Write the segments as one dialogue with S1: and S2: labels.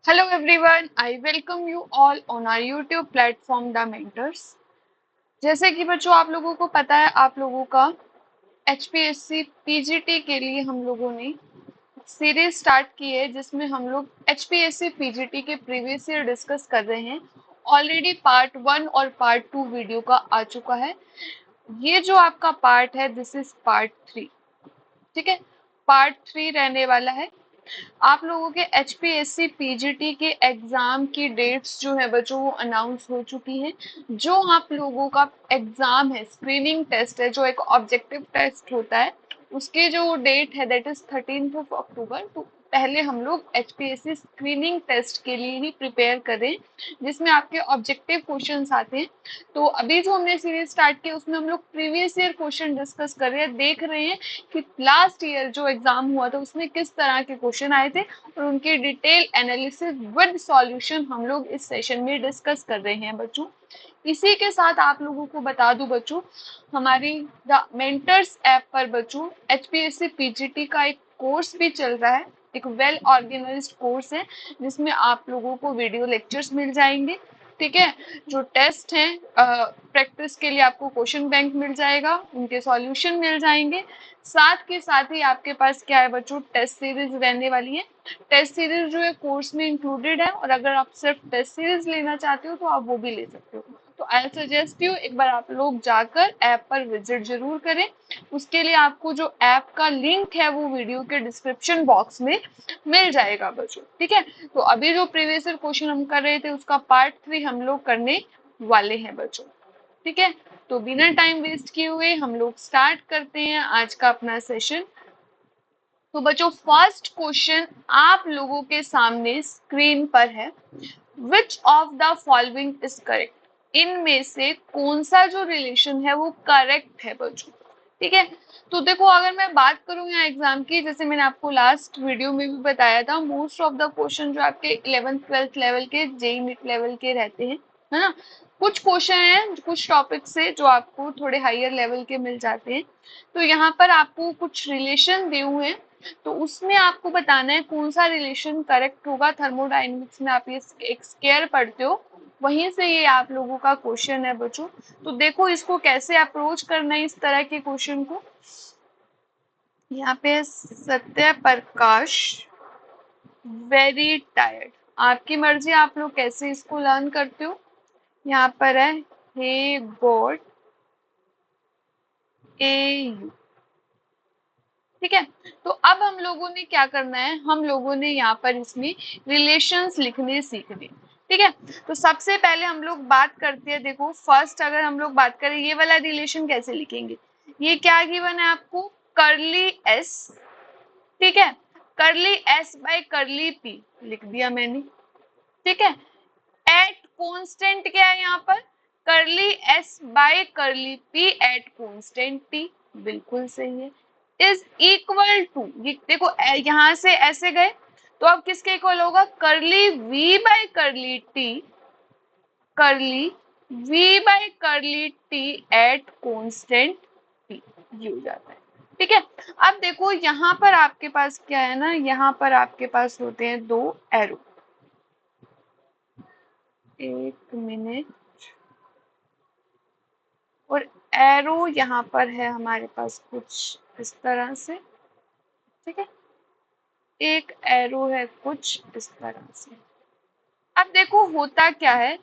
S1: Hello everyone, I welcome you all on our YouTube platform The Mentors। जैसे कि बच्चों आप लोगों को पता है, आप लोगों का HPSC PGT के लिए हम लोगों ने सीरीज स्टार्ट की है जिसमें हम लोग HPSC PGT के प्रीवियस ईयर डिस्कस कर रहे हैं। ऑलरेडी पार्ट 1 और पार्ट 2 वीडियो का आ चुका है। ये जो आपका पार्ट है दिस इज पार्ट 3। ठीक है, पार्ट 3 रहने वाला है। आप लोगों के HPSC PGT के एग्जाम की डेट्स जो है बच्चों वो अनाउंस हो चुकी हैं। जो आप लोगों का एग्जाम है, स्क्रीनिंग टेस्ट है, जो एक ऑब्जेक्टिव टेस्ट होता है, उसके जो डेट है दैट इज 13 अक्टूबर। तो पहले हम लोग HPSC स्क्रीनिंग टेस्ट के लिए ही प्रिपेयर करें जिसमें आपके ऑब्जेक्टिव क्वेश्चंस आते हैं। तो अभी जो हमने सीरीज स्टार्ट की उसमें हम लोग प्रीवियस ईयर क्वेश्चन डिस्कस कर रहे हैं, देख रहे हैं कि लास्ट ईयर जो एग्जाम हुआ था उसमें किस तरह के क्वेश्चन आए थे और उनकी डिटेल एनालिसिस विद सॉल्यूशन हम लोग इस सेशन में डिस्कस कर रहे हैं बच्चों। इसी के साथ आप लोगों को बता दूं बच्चों, हमारी द मेंटर्स ऐप पर बच्चों HPSC PGT का एक कोर्स भी चल रहा है। एक वेल ऑर्गेनाइज्ड कोर्स है जिसमें आप लोगों को वीडियो लेक्चर्स मिल जाएंगे। ठीक है, जो टेस्ट हैं प्रैक्टिस के लिए आपको क्वेश्चन बैंक मिल जाएगा, उनके सॉल्यूशन मिल जाएंगे। साथ के साथ ही आपके पास क्या है बच्चों, टेस्ट सीरीज रहने वाली है। टेस्ट सीरीज जो है कोर्स में इंक्लूडेड है और अगर आप सिर्फ टेस्ट सीरीज लेना चाहते हो तो आप वो भी ले सकते हो। तो आई सजेस्ट यू एक बार आप लोग जाकर ऐप पर विजिट जरूर करें। उसके लिए आपको जो ऐप का लिंक है वो वीडियो के डिस्क्रिप्शन बॉक्स में मिल जाएगा बच्चों। ठीक है, तो अभी जो प्रीवियस ईयर क्वेश्चन हम कर रहे थे उसका पार्ट 3 हम लोग करने वाले हैं बच्चों। ठीक है, तो बिना टाइम वेस्ट किए हुए हम लोग स्टार्ट करते हैं आज का अपना सेशन। तो बच्चों फर्स्ट क्वेश्चन आप लोगों के सामने स्क्रीन पर है। Which of the following is correct, इनमें से कौन सा जो रिलेशन है वो करेक्ट है बच्चों। ठीक है, तो देखो अगर मैं बात करूं यहाँ एग्जाम की, जैसे मैंने आपको लास्ट वीडियो में भी बताया था, मोस्ट ऑफ द क्वेश्चन जो आपके 11th-12th लेवल के जेई नीट लेवल के रहते हैं, है ना। कुछ क्वेश्चन हैं कुछ टॉपिक से जो आपको थोड़े हायर लेवल के मिल जाते हैं। तो यहाँ पर आपको कुछ रिलेशन दिए हुए हैं, तो उसमें आपको बताना है कौन सा रिलेशन करेक्ट होगा। थर्मोडायनेमिक्स में आप ये एक स्केयर पढ़ते हो, वहीं से ये आप लोगों का क्वेश्चन है बच्चों। तो देखो इसको कैसे अप्रोच करना है इस तरह के क्वेश्चन को। यहाँ पे सत्य प्रकाश वेरी टायर्ड, आपकी मर्जी आप लोग कैसे इसको लर्न करते हो। यहाँ पर है हे गॉड ए यू। ठीक है, तो अब हम लोगों ने क्या करना है, हम लोगों ने यहाँ पर इसमें रिलेशंस लिखने सीखने। ठीक है, तो सबसे पहले हम लोग बात करते हैं। देखो फर्स्ट अगर हम लोग बात करें ये वाला रिलेशन कैसे लिखेंगे, ये क्या गिवन है आपको, करली एस। ठीक है, curly S by curly P लिख दिया मैंने। ठीक है, एट कांस्टेंट क्या है यहाँ पर, करली S by curly P at constant T, बिल्कुल सही है। इज इक्वल टू, ये देखो यहां से ऐसे गए तो अब किसके इक्वल होगा, curly V by curly T, curly V by curly T at constant T, ये हो जाता है। ठीक है, अब देखो यहाँ पर आपके पास क्या है ना, यहाँ पर आपके पास होते हैं दो एरो। एक मिनट, और एरो यहाँ पर है हमारे पास कुछ इस तरह से। ठीक है, एक एरो है कुछ इस तरह से। अब देखो होता क्या है,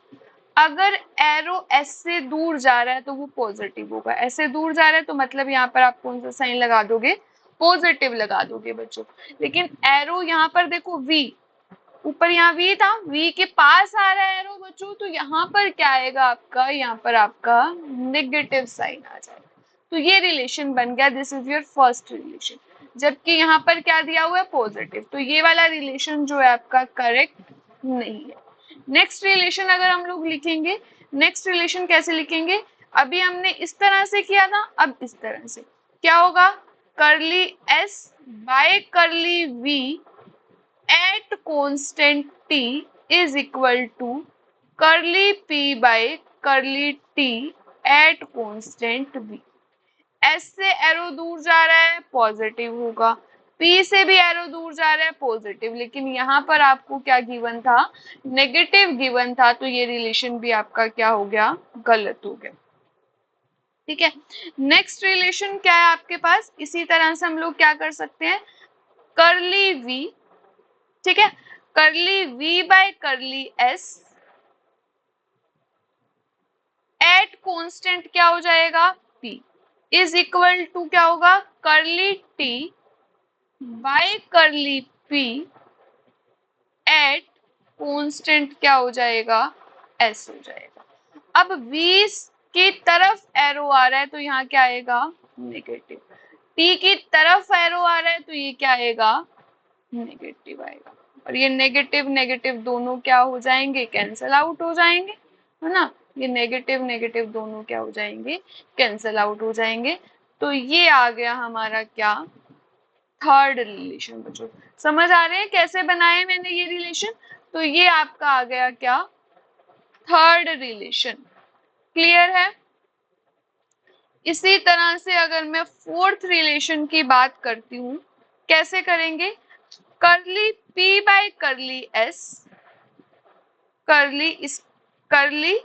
S1: अगर एरो एस से दूर जा रहा है तो वो पॉजिटिव होगा, ऐसे दूर जा रहा है तो मतलब यहाँ पर आप कौन सा साइन लगा दोगे, पॉजिटिव लगा दोगे बच्चों। लेकिन एरो यहाँ पर देखो वी, ऊपर यहाँ वी था, वी के पास आ रहा है एरो बच्चों, तो यहाँ पर क्या आएगा आपका, यहाँ पर आपका नेगेटिव साइन आ जाएगा। तो ये रिलेशन बन गया, this is your first relation. जबकि यहाँ पर क्या दिया हुआ है, पॉजिटिव, तो ये वाला रिलेशन जो है आपका करेक्ट नहीं है। नेक्स्ट रिलेशन अगर हम लोग लिखेंगे, नेक्स्ट रिलेशन कैसे लिखेंगे, अभी हमने इस तरह से किया था, अब इस तरह से क्या होगा, curly S by curly V at constant t is equal to curly p by curly t at constant v। s से एरो दूर जा रहा है पॉजिटिव होगा, P से भी एरो दूर जा रहा है पॉजिटिव, लेकिन यहाँ पर आपको क्या गिवन था, नेगेटिव गिवन था, तो ये रिलेशन भी आपका क्या हो गया, गलत हो गया। ठीक है, नेक्स्ट रिलेशन क्या है आपके पास, इसी तरह से हम लोग क्या कर सकते हैं, करली V, ठीक है, करली V bye curly S at constant क्या हो जाएगा, P इज इक्वल टू क्या होगा, करली T बाय करली P एट कांस्टेंट क्या हो जाएगा, S हो जाएगा। अब V की तरफ एरो आ रहा है तो यहाँ क्या आएगा, नेगेटिव, T की तरफ एरो आ रहा है तो ये क्या आएगा, नेगेटिव आएगा, और ये नेगेटिव नेगेटिव दोनों क्या हो जाएंगे, कैंसल आउट हो जाएंगे, है ना, ये नेगेटिव नेगेटिव दोनों क्या हो जाएंगे, कैंसल आउट हो जाएंगे। तो ये आ गया हमारा क्या, थर्ड रिलेशन। बच्चों समझ आ रहे हैं कैसे बनाए मैंने ये रिलेशन, तो ये आपका आ गया क्या, थर्ड रिलेशन। क्लियर है। इसी तरह से अगर मैं फोर्थ रिलेशन की बात करती हूं, कैसे करेंगे, curly P by curly S, curly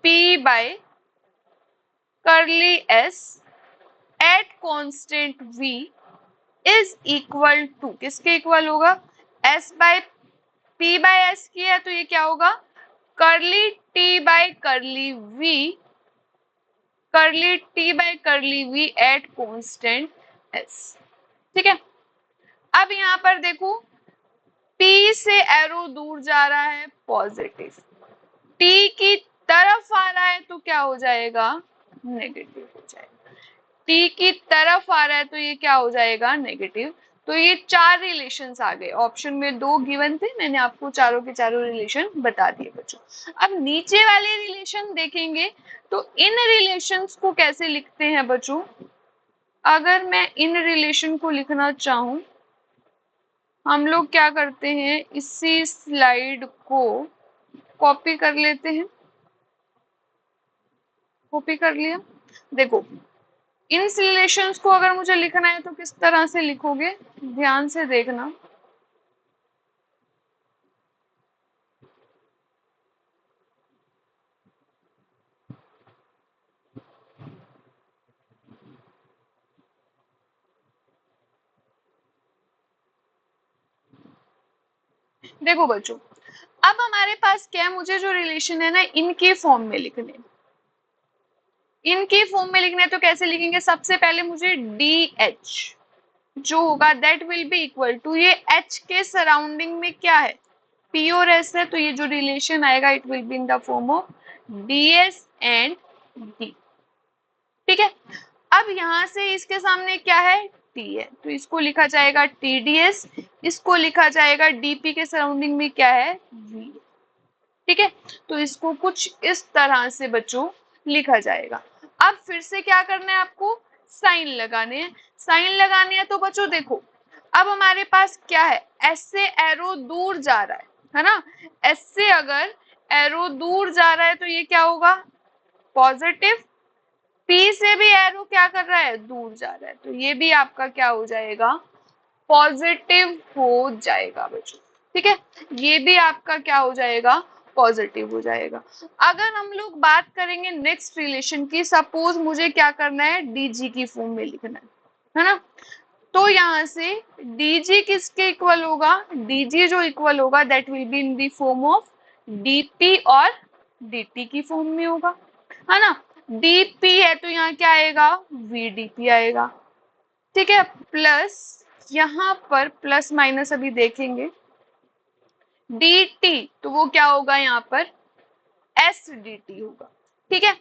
S1: P by curly S at constant V is equal to, किसके इक्वल होगा, S by P by S किया तो ये क्या होगा, curly T by curly V, curly T by curly V at constant S। ठीक है, अब यहाँ पर देखो P से एरो दूर जा रहा है पॉजिटिव, T की तरफ आ रहा है तो क्या हो जाएगा, नेगेटिव हो जाएगा, T की तरफ आ रहा है तो ये क्या हो जाएगा, नेगेटिव। तो ये चार रिलेशंस आ गए, ऑप्शन में दो गिवन थे, मैंने आपको चारों के चारों रिलेशन बता दिए बच्चों। अब नीचे वाले रिलेशन देखेंगे तो इन रिलेशंस को कैसे लिखते हैं बच्चों, अगर मैं इन रिलेशन को लिखना चाहूं, हम लोग क्या करते हैं, इसी स्लाइड को कॉपी कर लेते हैं, कॉपी कर लिया। देखो इन रिलेशंस को अगर मुझे लिखना है तो किस तरह से लिखोगे, ध्यान से देखना। देखो बच्चों, अब हमारे पास क्या है, मुझे जो रिलेशन है ना इनके फॉर्म में लिखने, इनके फॉर्म में लिखने तो कैसे लिखेंगे, सबसे पहले मुझे डी एच जो होगा that will be equal to, ये एच के सराउंडिंग में क्या है, पी और एस है, तो ये जो रिलेशन आएगा it will be in the form of D S and D. ठीक है, अब यहां से इसके सामने क्या है, टी है, तो इसको लिखा जाएगा टीडीएस, इसको लिखा जाएगा डीपी के सराउंडिंग में क्या है, वी। ठीक है, तो इसको कुछ इस तरह से बच्चों लिखा जाएगा। अब फिर से क्या करना है आपको, साइन लगाने हैं, साइन लगाने हैं तो बच्चों देखो अब हमारे पास क्या है, एस से एरो दूर जा रहा है ना, एस से अगर एरो दूर जा रहा है तो ये क्या होगा, पॉजिटिव, पी से भी एरो क्या कर रहा है, दूर जा रहा है, तो ये भी आपका क्या हो जाएगा, पॉजिटिव हो जाएगा बच्चों। ठीक है, ये भी आपका क्या हो जाएगा, पॉजिटिव हो जाएगा। अगर हम लोग बात करेंगे नेक्स्ट रिलेशन की, सपोज मुझे क्या करना है, डीजी की फॉर्म में लिखना है ना, तो यहां से डीजी किसके इक्वल होगा, डीजी जो इक्वल होगा that will be in the form of DP और डीटी की फॉर्म में होगा, है ना, डीपी है तो यहाँ क्या आएगा, वीडीपी आएगा। ठीक है, प्लस यहाँ पर प्लस माइनस अभी देखेंगे, dt तो वो क्या होगा यहाँ पर, एस डी टी होगा। ठीक है,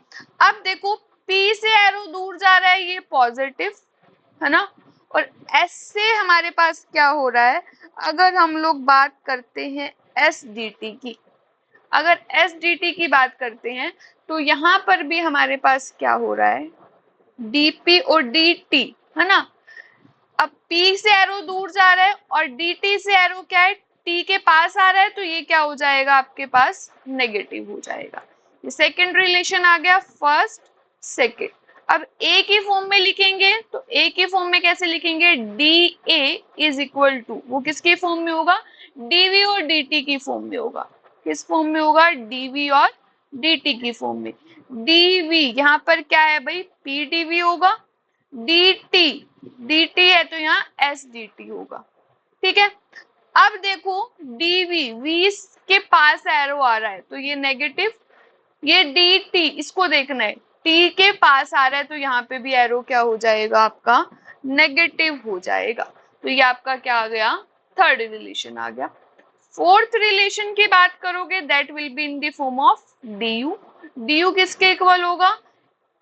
S1: अब देखो P से एरो दूर जा रहा है, ये पॉजिटिव है ना, और S से हमारे पास क्या हो रहा है, अगर हम लोग बात करते हैं एस डी टी की, अगर एस डी टी की बात करते हैं तो यहाँ पर भी हमारे पास क्या हो रहा है, डीपी और dt है ना, अब P से एरो दूर जा रहा है और dt से एरो क्या है, T के पास आ रहा है, तो ये क्या हो जाएगा आपके पास, नेगेटिव हो जाएगा। ये सेकंड रिलेशन आ गया, फर्स्ट सेकंड। अब ए की फॉर्म में लिखेंगे तो ए की फॉर्म में कैसे लिखेंगे, D A is equal to, वो किसकी फॉर्म में होगा, डीवी और डीटी की फॉर्म में होगा। किस फॉर्म में होगा, डीवी और डीटी की फॉर्म में। डीवी यहाँ पर क्या है भाई, पीडीवी होगा। डीटी, डीटी है तो यहाँ एसडीटी होगा। ठीक है, अब देखो डीवी, वी के पास एरो आ रहा है तो ये नेगेटिव, ये डी टी इसको देखना है, टी के पास आ रहा है तो यहाँ पे भी एरो क्या हो जाएगा आपका, नेगेटिव हो जाएगा। तो ये आपका क्या आ गया, थर्ड रिलेशन आ गया। फोर्थ रिलेशन की बात करोगे that will be in the form of D you. D you किसके इक्वल होगा,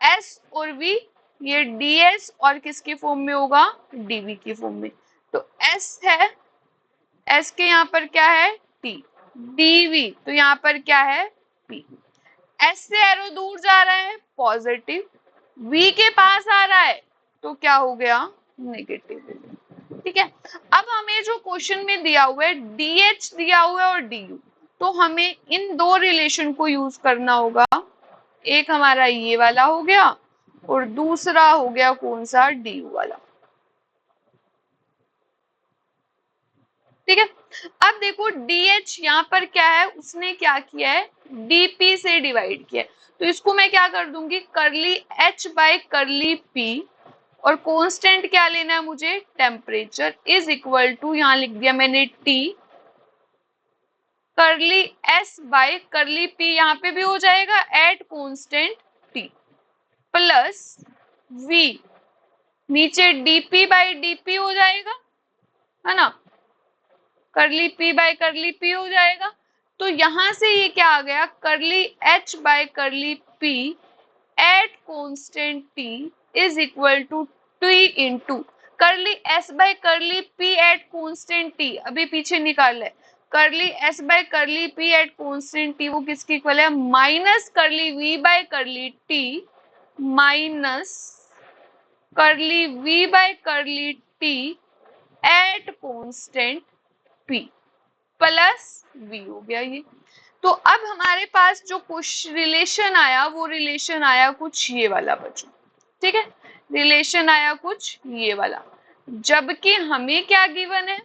S1: एस और वी, ये डी एस और किसकी फॉर्म में होगा, डीवी की फॉर्म में। तो एस है, एस के यहाँ पर क्या है, टी, डीवी तो यहाँ पर क्या है, पी। एस से एरो दूर जा रहा है पॉजिटिव, वी के पास आ रहा है तो क्या हो गया, नेगेटिव। ठीक है, अब हमें जो क्वेश्चन में दिया हुआ है डीएच दिया हुआ है और डी यू, तो हमें इन दो रिलेशन को यूज करना होगा। एक हमारा ये वाला हो गया और दूसरा हो गया कौन सा, डी यू वाला। ठीक है, अब देखो डीएच यहाँ पर क्या है, उसने क्या किया है, डीपी से डिवाइड किया है, तो इसको मैं क्या कर दूंगी, करली एच बाय करली पी, और कांस्टेंट क्या लेना है मुझे, टेम्परेचर, इज इक्वल टू, यहाँ लिख दिया मैंने T, curly S by curly P, यहाँ पे भी हो जाएगा at constant T, plus V, नीचे डीपी बाय डीपी हो जाएगा, है ना, करली पी बाय करली पी हो जाएगा। तो यहां से ये क्या आ गया, curly H by curly P at constant T is equal to T into curly S by curly P at constant T, अभी पीछे निकाल है, curly S by curly P at constant T वो किसकी इक्वल है, minus curly V by curly T minus curly V by curly T at constant P plus V हो गया ये। तो अब हमारे पास जो कुछ रिलेशन आया वो रिलेशन आया कुछ ये वाला बच्चों। ठीक है, रिलेशन आया कुछ ये वाला, जबकि हमें क्या गिवन है,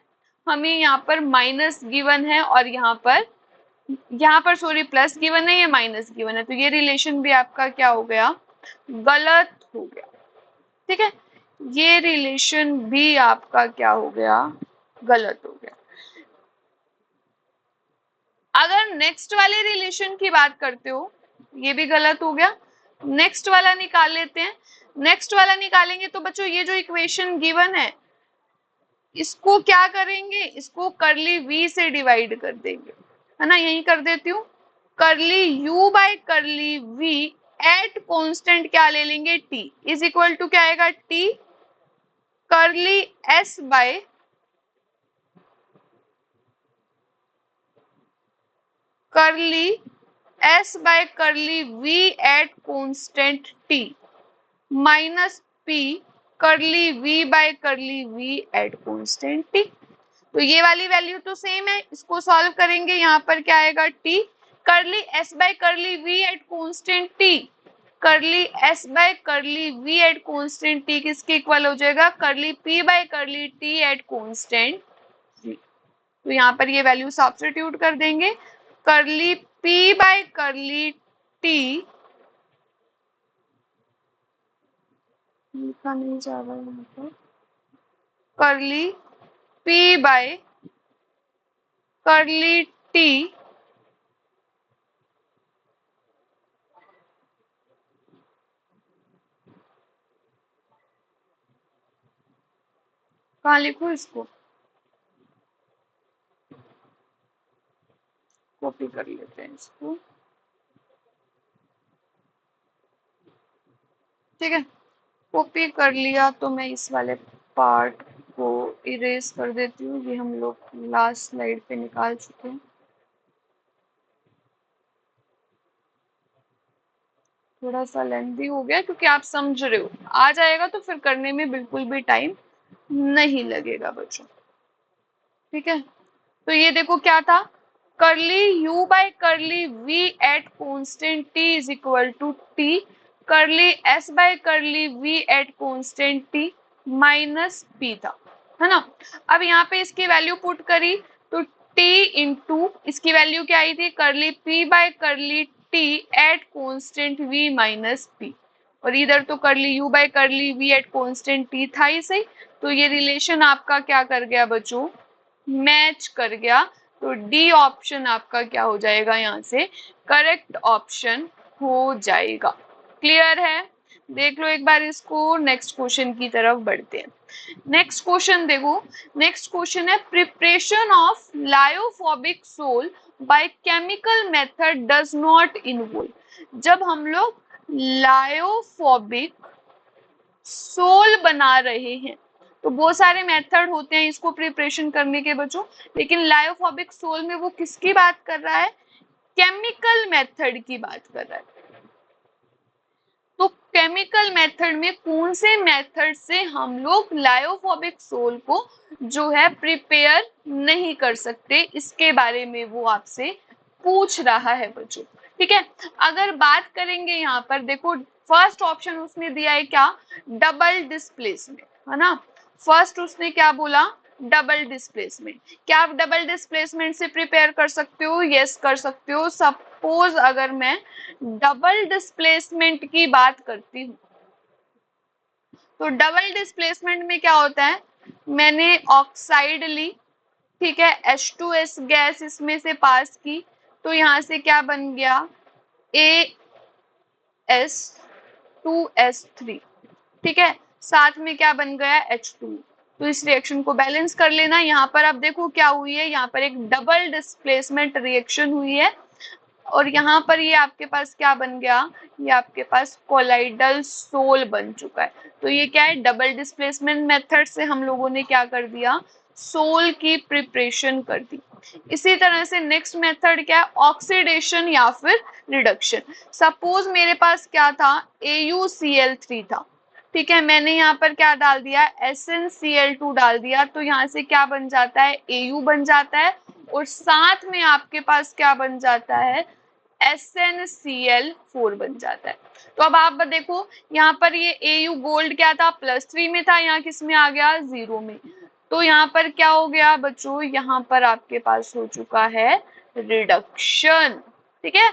S1: हमें यहाँ पर माइनस गिवन है और यहाँ पर सॉरी प्लस गिवन है, ये माइनस गिवन है, तो ये रिलेशन भी आपका क्या हो गया, गलत हो गया। ठीक है, ये रिलेशन भी आपका क्या हो गया, गलत हो गया। अगर नेक्स्ट वाले रिलेशन की बात करते हो, ये भी गलत हो गया। नेक्स्ट वाला निकाल लेते हैं, नेक्स्ट वाला निकालेंगे तो बच्चों ये जो इक्वेशन गिवन है इसको क्या करेंगे, इसको करली वी से डिवाइड कर देंगे, है ना, यही कर देती हूँ, curly U by curly V at constant क्या ले लेंगे, टी इज इक्वल टू क्या आएगा, T curly S by curly S by curly V at constant T minus P curly V by curly V at constant T. तो ये वाली value तो same है, इसको सॉल्व करेंगे, यहाँ पर क्या आएगा, T curly S by curly V at constant T, curly S by curly V at constant T किसके इक्वल हो जाएगा, curly P by curly T at constant V. तो यहाँ पर ये वैल्यू सब्स्टिट्यूट कर देंगे, करली पी बाय करली टी, लिखा नहीं जा रहा है यहाँ पर, करली पी बाय करली टी कहाँ लिखूं, इसको कॉपी कर लेते हैं इसको। ठीक है, कॉपी कर लिया तो मैं इस वाले पार्ट को इरेज कर देती हूँ, ये हम लोग लास्ट स्लाइड पे निकाल चुके हैं। थोड़ा सा लेंथी हो गया क्योंकि आप समझ रहे हो, आ जाएगा तो फिर करने में बिल्कुल भी टाइम नहीं लगेगा बच्चों। ठीक है, तो ये देखो क्या था, curly U by curly V at constant T is equal to T curly S by curly V at constant T minus P था, है ना। अब यहाँ पे इसकी वैल्यू पुट करी तो टी इंटू इसकी वैल्यू क्या आई थी, curly P by curly T at constant V minus P, और इधर तो curly U by curly V at constant T था ही सही। तो ये रिलेशन आपका क्या कर गया बच्चों, मैच कर गया। तो डी ऑप्शन आपका क्या हो जाएगा, यहाँ से करेक्ट ऑप्शन हो जाएगा। क्लियर है, देख लो एक बार इसको। नेक्स्ट क्वेश्चन की तरफ बढ़ते हैं। नेक्स्ट क्वेश्चन देखो, नेक्स्ट क्वेश्चन है preparation of lyophobic sol by chemical method does not involve. जब हम लोग लायोफोबिक सोल बना रहे हैं तो बहुत सारे मेथड होते हैं इसको प्रिपरेशन करने के बच्चों, लेकिन लायोफोबिक सोल में वो किसकी बात कर रहा है, केमिकल मेथड की बात कर रहा है। तो केमिकल मेथड में कौन से मेथड से हम लोग लायोफोबिक सोल को जो है प्रिपेयर नहीं कर सकते, इसके बारे में वो आपसे पूछ रहा है बच्चों। ठीक है, अगर बात करेंगे यहाँ पर देखो, फर्स्ट ऑप्शन उसने दिया है क्या, डबल डिस्प्लेसमेंट, है ना। फर्स्ट उसने क्या बोला, डबल डिस्प्लेसमेंट। क्या आप डबल डिस्प्लेसमेंट से प्रिपेयर कर सकते हो, यस कर सकते हो। सपोज अगर मैं डबल डिस्प्लेसमेंट की बात करती हूँ तो डबल डिस्प्लेसमेंट में क्या होता है, मैंने ऑक्साइड ली, ठीक है, H2S गैस इसमें से पास की, तो यहां से क्या बन गया, AS2S3, ठीक है, साथ में क्या बन गया, H2। तो इस रिएक्शन को बैलेंस कर लेना। यहाँ पर अब देखो क्या हुई है, यहाँ पर एक डबल डिस्प्लेसमेंट रिएक्शन हुई है, और यहाँ पर ये आपके पास क्या बन गया, ये आपके पास कोलाइडल सोल बन चुका है। तो ये क्या है, डबल डिस्प्लेसमेंट मेथड से हम लोगों ने क्या कर दिया, सोल की प्रिपरेशन कर दी। इसी तरह से नेक्स्ट मेथड क्या है, ऑक्सीडेशन या फिर रिडक्शन। सपोज मेरे पास क्या था, AuCl3 था, ठीक है, मैंने यहाँ पर क्या डाल दिया, SnCl2 डाल दिया, तो यहाँ से क्या बन जाता है, Au बन जाता है, और साथ में आपके पास क्या बन जाता है, SnCl4 बन जाता है। तो अब आप देखो यहाँ पर ये Au गोल्ड क्या था, +3 में था, यहाँ किस में आ गया, 0 में। तो यहाँ पर क्या हो गया बच्चों, यहाँ पर आपके पास हो चुका है रिडक्शन। ठीक है,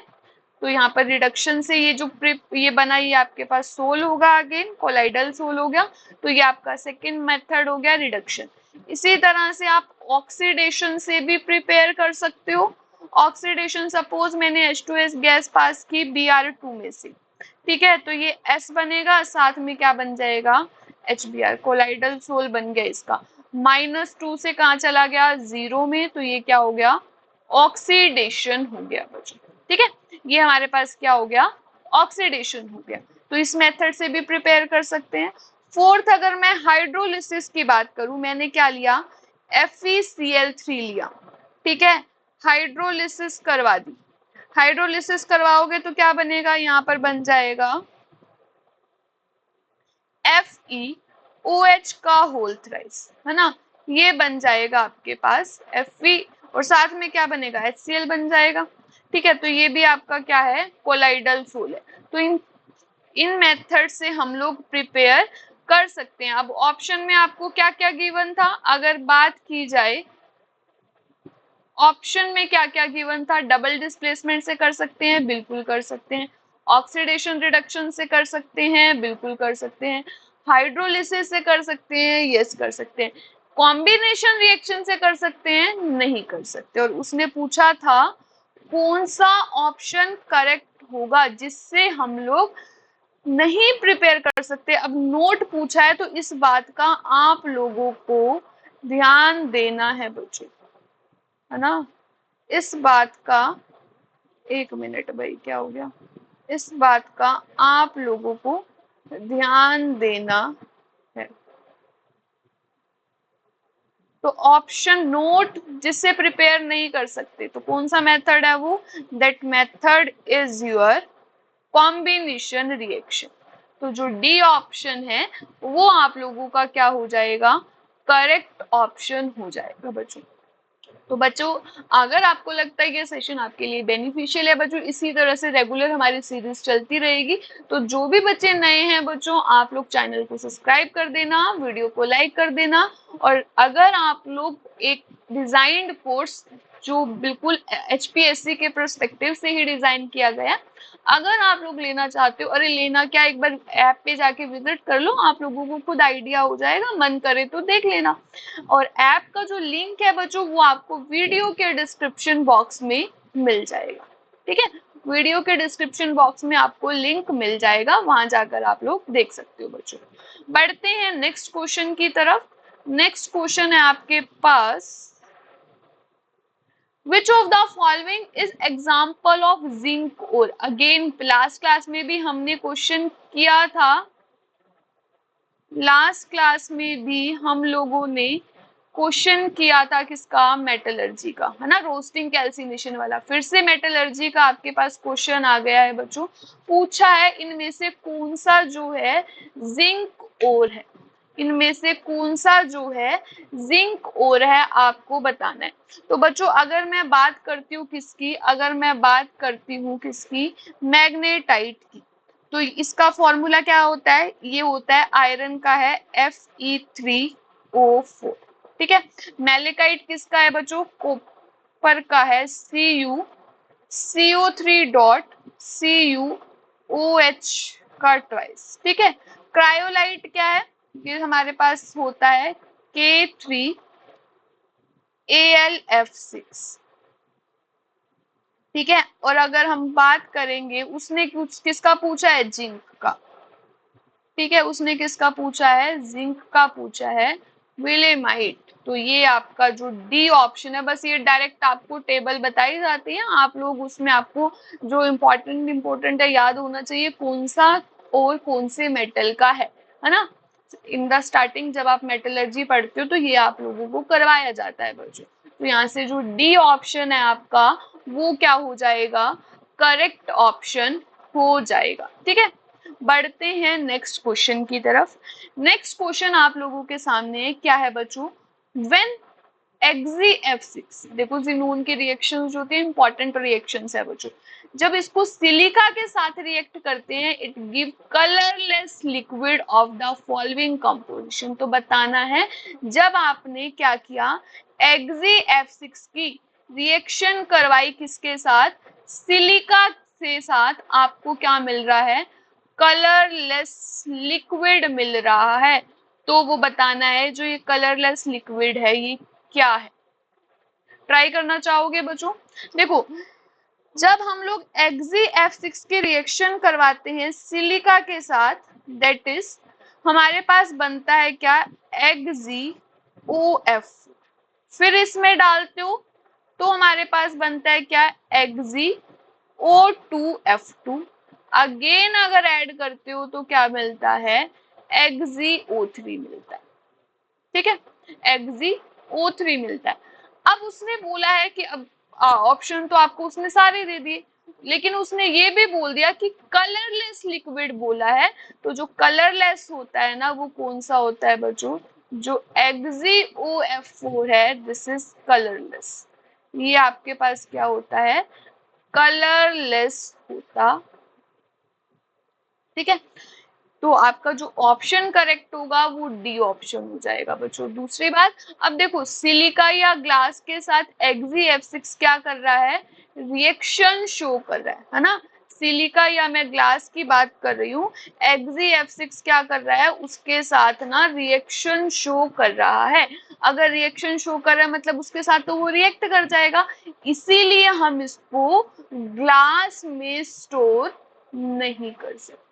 S1: तो यहाँ पर रिडक्शन से ये जो ये बना, ये आपके पास सोल होगा, अगेन कोलाइडल सोल हो गया। तो ये आपका सेकेंड मेथड हो गया रिडक्शन। इसी तरह से आप ऑक्सीडेशन से भी प्रिपेयर कर सकते हो। ऑक्सीडेशन, सपोज मैंने H2S गैस पास की Br2 में से, ठीक है, तो ये S बनेगा, साथ में क्या बन जाएगा, HBr, कोलाइडल सोल बन गया इसका। -2 से कहाँ चला गया, 0 में, तो ये क्या हो गया, ऑक्सीडेशन हो गया बच्चों। ठीक है, ये हमारे पास क्या हो गया, ऑक्सीडेशन हो गया। तो इस मेथड से भी प्रिपेयर कर सकते हैं। फोर्थ, अगर मैं हाइड्रोलिसिस की बात करूं, मैंने क्या लिया, FeCl3 लिया, ठीक है, हाइड्रोलिसिस करवा दी। हाइड्रोलिसिस करवाओगे तो क्या बनेगा, यहाँ पर बन जाएगा FeOH का होल थ्राइस, है ना, ये बन जाएगा आपके पास Fe, और साथ में क्या बनेगा, HCl बन जाएगा। ठीक है, तो ये भी आपका क्या है, कोलाइडल सोल है। तो इन मेथड से हम लोग प्रिपेयर कर सकते हैं। अब ऑप्शन में आपको क्या क्या गिवन था, अगर बात की जाए ऑप्शन में क्या क्या गिवन था, डबल डिस्प्लेसमेंट से कर सकते हैं, बिल्कुल कर सकते हैं। ऑक्सीडेशन रिडक्शन से कर सकते हैं, बिल्कुल कर सकते हैं। हाइड्रोलिसिस से कर सकते हैं, यस कर सकते हैं। कॉम्बिनेशन रिएक्शन से कर सकते हैं, नहीं कर सकते। और उसने पूछा था कौन सा ऑप्शन करेक्ट होगा जिससे हम लोग नहीं प्रिपेयर कर सकते। अब नोट पूछा है तो इस बात का आप लोगों को ध्यान देना है बच्चों, है ना, इस बात का, एक मिनट भाई क्या हो गया, इस बात का आप लोगों को ध्यान देना है। तो ऑप्शन नोट जिससे प्रिपेयर नहीं कर सकते, तो कौन सा मेथड है वो, that method is your combination reaction. तो जो डी ऑप्शन है वो आप लोगों का क्या हो जाएगा, करेक्ट ऑप्शन हो जाएगा बच्चों। तो बच्चों, अगर आपको लगता है ये सेशन आपके लिए बेनिफिशियल है बच्चों, इसी तरह से रेगुलर हमारी सीरीज चलती रहेगी। तो जो भी बच्चे नए हैं बच्चों, आप लोग चैनल को सब्सक्राइब कर देना, वीडियो को लाइक कर देना। और अगर आप लोग एक डिजाइंड कोर्स जो बिल्कुल एचपीएससी के पर्सपेक्टिव से ही डिजाइन किया गया, अगर आप लोग लेना चाहते हो, अरे लेना क्या, एक बार ऐप पे जाके विजिट कर लो, आप लोगों को खुद आइडिया हो जाएगा, मन करे तो देख लेना। और ऐप का जो लिंक है बच्चों, वो आपको वीडियो के डिस्क्रिप्शन बॉक्स में मिल जाएगा। ठीक है, वीडियो के डिस्क्रिप्शन बॉक्स में आपको लिंक मिल जाएगा, वहां जाकर आप लोग देख सकते हो बच्चों। बढ़ते हैं नेक्स्ट क्वेश्चन की तरफ। नेक्स्ट क्वेश्चन है आपके पास, Which of the following is example of zinc ore? Again last class में भी हमने क्वेश्चन किया था, लास्ट क्लास में भी हम लोगों ने क्वेश्चन किया था किसका, मेटलर्जी का, है ना, रोस्टिंग कैल्सिनेशन वाला। फिर से मेटलर्जी का आपके पास क्वेश्चन आ गया है बच्चों। पूछा है इनमें से कौन सा जो है जिंक ओर है, इनमें से कौन सा जो है जिंक ओर है, आपको बताना है। तो बच्चों अगर मैं बात करती हूँ किसकी, अगर मैं बात करती हूँ किसकी, मैग्नेटाइट की, तो इसका फॉर्मूला क्या होता है, ये होता है आयरन का है Fe3O4। ठीक है, मैलेकाइट किसका है बच्चों, कॉपर का है CO3 डॉट CuOH का ट्वाइस। ठीक है, क्रायोलाइट क्या है, ये हमारे पास होता है K3Al(F6). ठीक है, और अगर हम बात करेंगे, उसने कुछ किसका पूछा है, जिंक का। ठीक है, उसने किसका पूछा है, जिंक का पूछा है, विलेमाइट। तो ये आपका जो डी ऑप्शन है, बस ये डायरेक्ट आपको टेबल बताई जाती है, आप लोग उसमें आपको जो इम्पोर्टेंट है याद होना चाहिए, कौन सा और कौन से मेटल का है ना। इन द स्टार्टिंग जब आप मेटलर्जी पढ़ते हो तो ये आप लोगों को करवाया जाता है बच्चों। तो यहाँ से जो डी ऑप्शन है आपका, वो क्या हो जाएगा, करेक्ट ऑप्शन हो जाएगा। ठीक है, बढ़ते हैं नेक्स्ट क्वेश्चन की तरफ। नेक्स्ट क्वेश्चन आप लोगों के सामने क्या है बच्चों, व्हेन XeF6, देखो जिनून के रिएक्शंस जो होते हैं इंपॉर्टेंट रिएक्शंस है बच्चों, जब इसको सिलिका के साथ रिएक्ट करते हैं, it give colourless liquid of the following composition. तो बताना है जब आपने क्या किया, XeF6 की रिएक्शन करवाई किसके साथ, सिलिका से साथ, आपको क्या मिल रहा है, कलरलेस लिक्विड मिल रहा है। तो वो बताना है जो ये कलरलेस लिक्विड है ये क्या है। ट्राई करना चाहोगे बच्चों, देखो जब हम लोग XeF6 के रिएक्शन करवाते हैं सिलिका के साथ, दैट इज हमारे पास बनता है क्या, XeOF। फिर इसमें डालते हो तो हमारे पास बनता है क्या, XeO2F2। अगेन अगर ऐड करते हो तो क्या मिलता है, XeO3 मिलता है। ठीक है, XeO3 मिलता है। अब उसने बोला है कि अब ऑप्शन तो आपको उसने सारे दे दिए, लेकिन उसने ये भी बोल दिया कि कलरलेस लिक्विड बोला है। तो जो कलरलेस होता है ना, वो कौन सा होता है बच्चों, जो XeOF4 है, दिस इज कलरलेस। ये आपके पास क्या होता है, कलरलेस होता। ठीक है, तो आपका जो ऑप्शन करेक्ट होगा वो डी ऑप्शन हो जाएगा बच्चों। दूसरी बात, अब देखो सिलिका या ग्लास के साथ XeF6 क्या कर रहा है, रिएक्शन शो कर रहा है ना। सिलिका या मैं ग्लास की बात कर रही हूँ, XeF6 क्या कर रहा है, उसके साथ ना रिएक्शन शो कर रहा है। अगर रिएक्शन शो कर रहा है मतलब उसके साथ तो वो रिएक्ट कर जाएगा, इसीलिए हम इसको ग्लास में स्टोर नहीं कर सकते,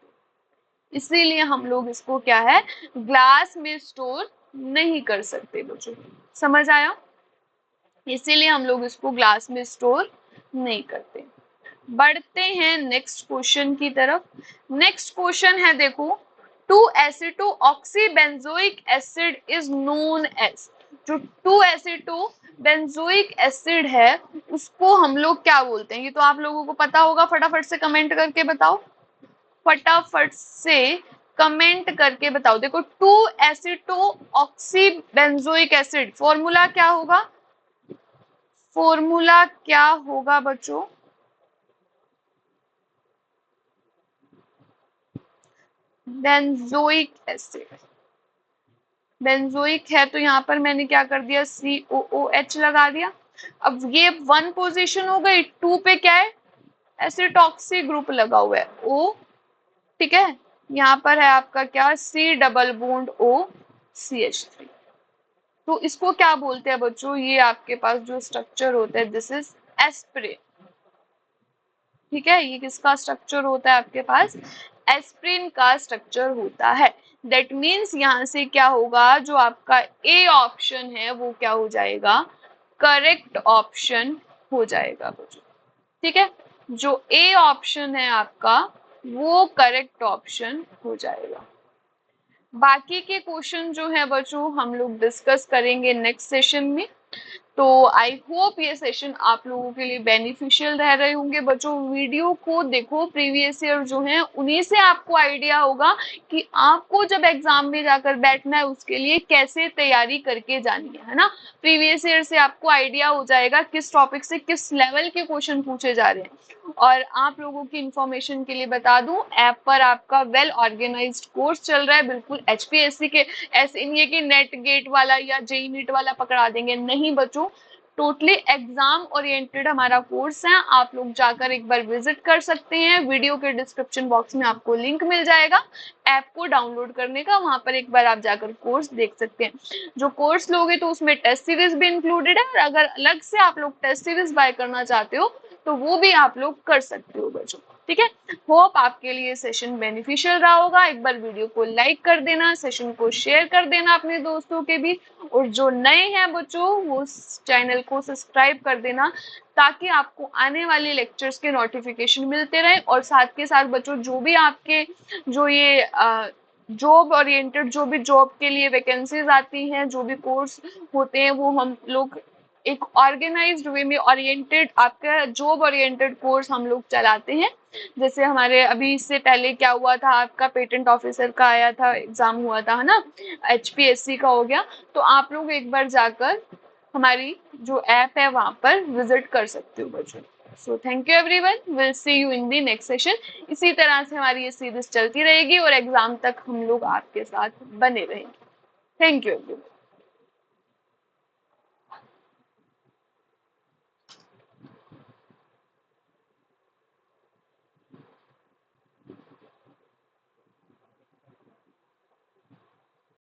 S1: इसीलिए हम लोग इसको क्या है, ग्लास में स्टोर नहीं कर सकते बच्चों। समझ आया, इसीलिए हम लोग इसको ग्लास में स्टोर नहीं करते। बढ़ते हैं नेक्स्ट क्वेश्चन की तरफ। नेक्स्ट क्वेश्चन है देखो, 2-एसिटो-ऑक्सीबेंजोइक एसिड इज नोन एज, जो 2-एसिटो-बेंजोइक एसिड है उसको हम लोग क्या बोलते हैं, ये तो आप लोगों को पता होगा, फटाफट से कमेंट करके बताओ, फटाफट से कमेंट करके बताओ। देखो 2-एसिटो-ऑक्सीबेंजोइक एसिड फॉर्मूला क्या होगा, फॉर्मूला क्या होगा बच्चों? Benzoic acid. बेंजोइक है तो यहाँ पर मैंने क्या कर दिया, COOH लगा दिया। अब ये 1 पोजीशन हो गई, 2 पे क्या है, एसिटॉक्सी ग्रुप लगा हुआ है O, ठीक है। यहाँ पर है आपका क्या, C double bond O CH3। तो इसको क्या बोलते हैं बच्चों, ये आपके पास जो स्ट्रक्चर होता है, दिस इज एस्प्रिन, ठीक है। ये किसका स्ट्रक्चर होता है आपके पास, एस्प्रिन का स्ट्रक्चर होता है। दैट मीन्स यहाँ से क्या होगा, जो आपका ए ऑप्शन है वो क्या हो जाएगा, करेक्ट ऑप्शन हो जाएगा बच्चों, ठीक है। जो ए ऑप्शन है आपका वो करेक्ट ऑप्शन हो जाएगा। बाकी के क्वेश्चन जो है बच्चों हम लोग डिस्कस करेंगे नेक्स्ट सेशन में। तो आई होप ये सेशन आप लोगों के लिए बेनिफिशियल रह रहे होंगे बच्चों। वीडियो को देखो, प्रीवियस ईयर जो है उन्हीं से आपको आइडिया होगा कि आपको जब एग्जाम में जाकर बैठना है उसके लिए कैसे तैयारी करके जानी है ना। प्रीवियस ईयर से आपको आइडिया हो जाएगा किस टॉपिक से किस लेवल के क्वेश्चन पूछे जा रहे हैं। और आप लोगों की इंफॉर्मेशन के लिए बता दूं, ऐप पर आपका वेल ऑर्गेनाइज्ड कोर्स चल रहा है, बिल्कुल HPSC के, ऐसे नहीं है कि नेट गेट वाला या जेई नीट वाला पकड़ा देंगे, नहीं बच्चों। टोटली एग्जाम ओरिएंटेड हमारा कोर्स है, आप लोग जाकर एक बार विजिट कर सकते हैं। वीडियो के डिस्क्रिप्शन बॉक्स में आपको लिंक मिल जाएगा ऐप को डाउनलोड करने का, वहां पर एक बार आप जाकर कोर्स देख सकते हैं। जो कोर्स लोगे तो उसमें टेस्ट सीरीज भी इंक्लूडेड है, और अगर अलग से आप लोग टेस्ट सीरीज बाय करना चाहते हो तो वो भी आप लोग कर सकते हो बच्चों, ठीक है। होप आपके लिए सेशन बेनिफिशियल रहा होगा। एक बार वीडियो को लाइक कर देना, सेशन को शेयर कर देना अपने दोस्तों के भी, और जो नए हैं बच्चों वो चैनल को सब्सक्राइब कर देना, ताकि आपको आने वाले लेक्चर्स के नोटिफिकेशन मिलते रहे। और साथ के साथ बच्चों जो भी आपके जो ये जॉब ओरिएंटेड, जो भी जॉब के लिए वैकेंसीज आती हैं, जो भी कोर्स होते हैं, वो हम लोग एक ऑर्गेनाइज्ड वे में ओरिएंटेड, आपका जॉब ओरिएंटेड कोर्स हम लोग चलाते हैं। जैसे हमारे अभी इससे पहले क्या हुआ था, आपका पेटेंट ऑफिसर का आया था, एग्जाम हुआ था, है ना, HPSC का हो गया। तो आप लोग एक बार जाकर हमारी जो ऐप है वहां पर विजिट कर सकते हो बच्चों। So thank you everyone, will see you in the next session. इसी तरह से हमारी ये सीरीज चलती रहेगी और एग्जाम तक हम लोग आपके साथ बने रहेंगे। Thank you everyone.